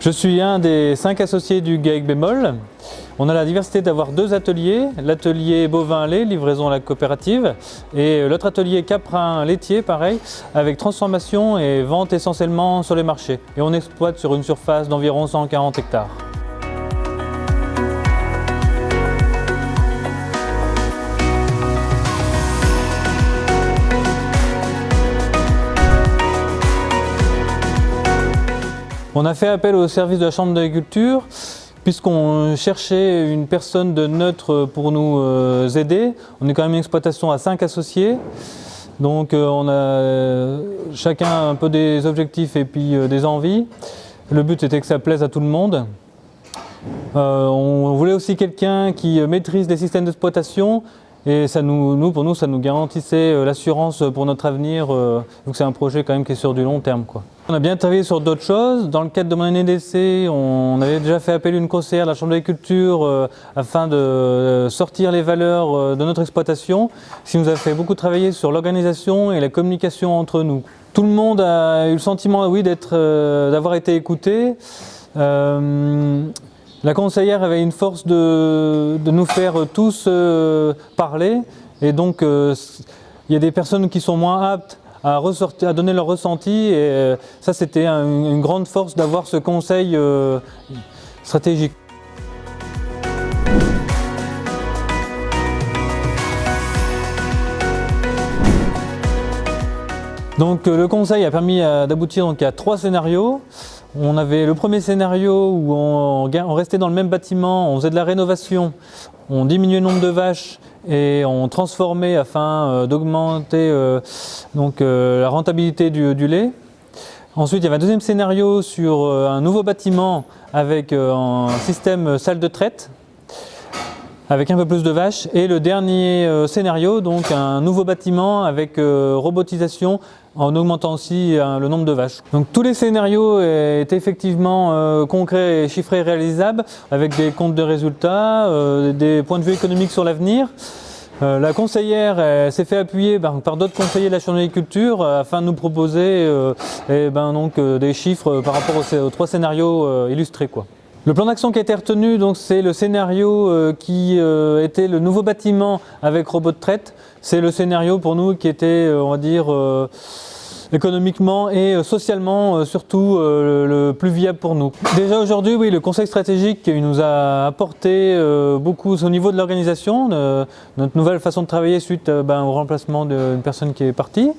Je suis un des 5 associés du GAEC Bémol. On a la diversité d'avoir 2 ateliers, l'atelier bovin-lait, livraison à la coopérative, et l'autre atelier caprin laitier, pareil, avec transformation et vente essentiellement sur les marchés. Et on exploite sur une surface d'environ 140 hectares. On a fait appel au service de la Chambre d'agriculture puisqu'on cherchait une personne de neutre pour nous aider. On est quand même une exploitation à 5 associés, donc on a chacun un peu des objectifs et puis des envies. Le but était que ça plaise à tout le monde. On voulait aussi quelqu'un qui maîtrise les systèmes d'exploitation. Et ça pour nous, ça nous garantissait l'assurance pour notre avenir, donc c'est un projet quand même qui est sur du long terme, quoi. On a bien travaillé sur d'autres choses. Dans le cadre de mon année d'essai, on avait déjà fait appel à une conseillère de la Chambre d'agriculture afin de sortir les valeurs de notre exploitation, ce qui nous a fait beaucoup travailler sur l'organisation et la communication entre nous. Tout le monde a eu le sentiment, oui, d'avoir été écouté. La conseillère avait une force de nous faire tous parler, et donc il y a des personnes qui sont moins aptes à donner leur ressenti, et ça c'était une grande force d'avoir ce conseil stratégique. Donc le conseil a permis d'aboutir à 3 scénarios. On avait le premier scénario où on restait dans le même bâtiment, on faisait de la rénovation, on diminuait le nombre de vaches et on transformait afin d'augmenter la rentabilité du lait. Ensuite, il y avait un deuxième scénario sur un nouveau bâtiment avec un système salle de traite, avec un peu plus de vaches. Et le dernier scénario, donc un nouveau bâtiment avec robotisation, en augmentant aussi le nombre de vaches. Donc tous les scénarios étaient effectivement concrets et chiffrés et réalisables, avec des comptes de résultats, des points de vue économiques sur l'avenir. La conseillère s'est fait appuyer par d'autres conseillers de la Chambre d'agriculture afin de nous proposer des chiffres par rapport aux 3 scénarios illustrés, quoi. Le plan d'action qui a été retenu, c'est le scénario qui était le nouveau bâtiment avec robot de traite. C'est le scénario pour nous qui était, on va dire, économiquement et socialement surtout le plus viable pour nous. Déjà aujourd'hui, oui, le conseil stratégique il nous a apporté beaucoup au niveau de l'organisation, notre nouvelle façon de travailler suite au remplacement d'une personne qui est partie.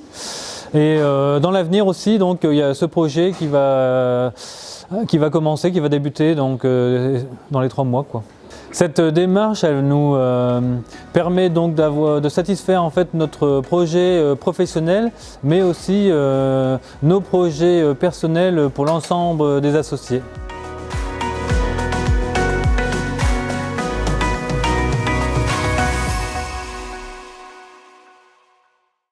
Et dans l'avenir aussi, donc il y a ce projet qui va commencer, qui va débuter dans les 3 mois, quoi. Cette démarche, elle nous permet donc de satisfaire en fait notre projet professionnel, mais aussi nos projets personnels pour l'ensemble des associés.